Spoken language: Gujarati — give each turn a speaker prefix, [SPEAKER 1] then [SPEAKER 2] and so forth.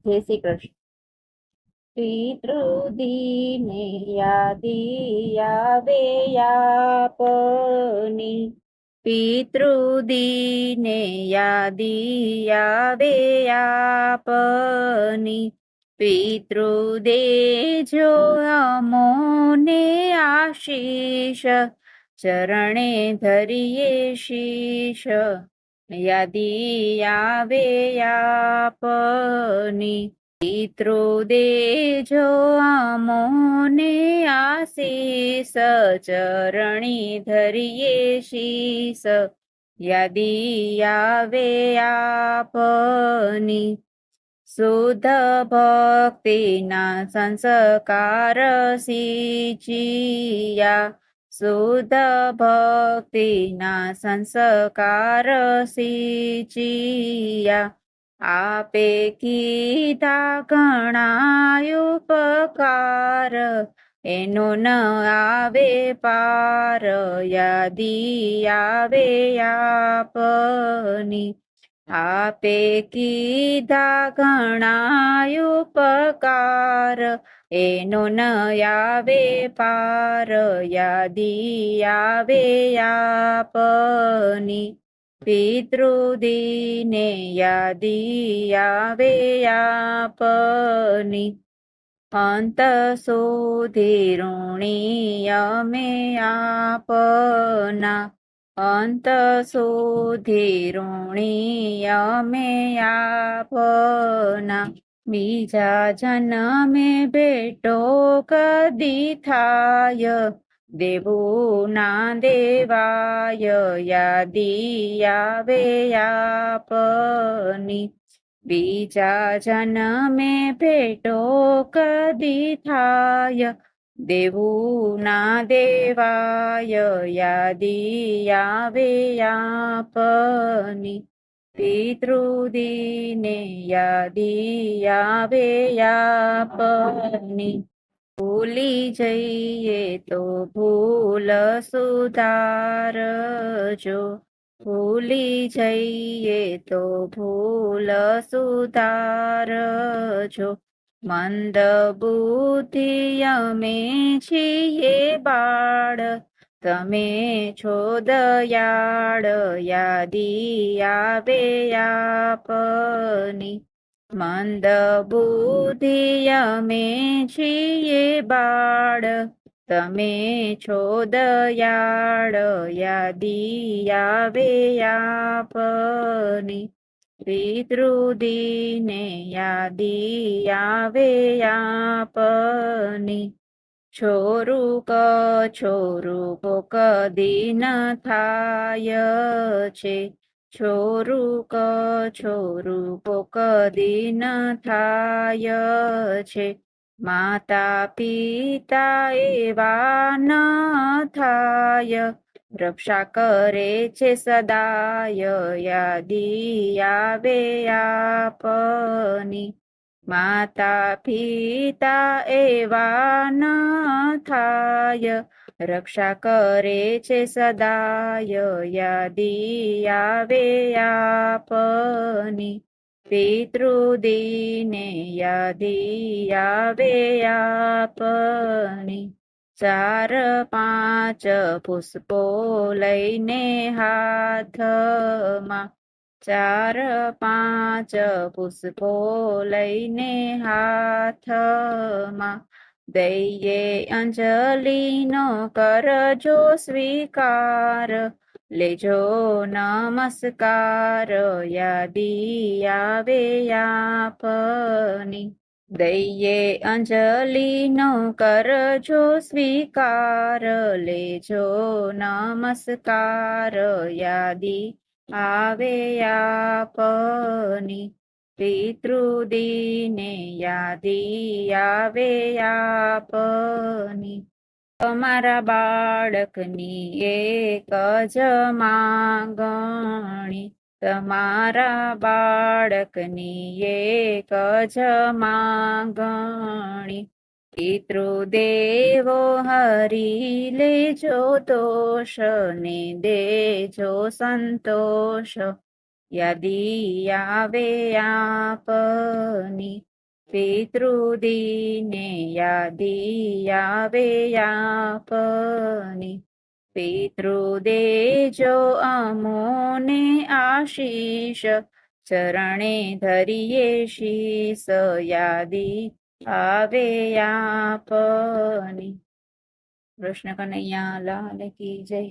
[SPEAKER 1] જય શ્રી કૃષ્ણ. પિતૃદીને યાદી આવે આપની, પિતૃદીને યાદી આવે આપની, પિતૃદેજો અમોને આશીષ, ચરણે ધરીએ શીશ, યાદી આવે આપની. પિતૃદેજો અમોને આશીષ, ચરણી ધરીએ શીશ, યાદી આવે આપની. શુદ્ધ ભક્તિના સંસ્કાર સિંચ્યા, શુદ્ધ ભક્તિના સંસ્કાર સિંચ્યા, આપે કીધા ઘણા ઉપકાર, એનો ન આવે પાર, યાદી આવે આપની. આપે કીધા ઘણા ઉપકાર, એનો ન આવે પાર, યાદી આવે આપની. પિતૃદીને યાદી આવે આપની. અંત સુધી ઋણી અમે આપના, અંત સુધી ઋણી અમે આપના. બીજા જન્મે ભેટો કદી થાય, દેવું ના દેવાય, યાદી આવે આપની. બીજા જન્મે ભેટો કદી થાય, દેવું ના દેવાય, યાદી આવે આપની. પિતૃદીને યાદી આવે આપની. ભૂલી જઈએ તો ભૂલ સુધારજો, ભૂલી જઈએ તો ભૂલ સુધારજો. મંદ બુદ્ધિ અમે છીએ બાળ, તમે છો દયાળ, યાદી આવે આપની. મંદ બુદ્ધિ અમે છીએ બાળ, તમે છો દયાળ, યાદી આવે આપની. પિતૃદીને યાદી આવે આપની. છોરું કછોરું કદી ન થાય છે, છોરું કછોરું કદી ન થાય છે. માતા પિતા એવા ન થાય, રક્ષા કરે છે સદાય, યાદી આવે આપની. માતા પિતા એવા ન થાય, રક્ષા કરે છે સદાય, યાદી આવે આપની. પિતૃદીને યાદી આવે આપની. 4 5 પુષ્પો લઈને હાથમાં, 4 5 પુષ્પો લઈને હાથમાં, દઈએ અંજલિનો કરજો સ્વીકાર, લેજો નમસ્કાર, યાદી આવે આપની. દઈએ અંજલિનો કરજો સ્વીકાર, લેજો નમસ્કાર, યાદી આવે આપની. પિતૃદીને યાદી આવે આપની. તમારા બાળકની એક જ માંગણી, તમારા બાળકની એક જ માંગણી, પિતૃદેવો હરી લેજો દોષ, ને દેજો સંતોષ, યાદી આવે આપની. પિતૃદીને યાદી આવે આપની પિતૃદેજો અમોને આશીષ ચરણે ધરીએ શીસ યાદી આવે આપની કૃષ્ણ કનૈયા લાલ કી જય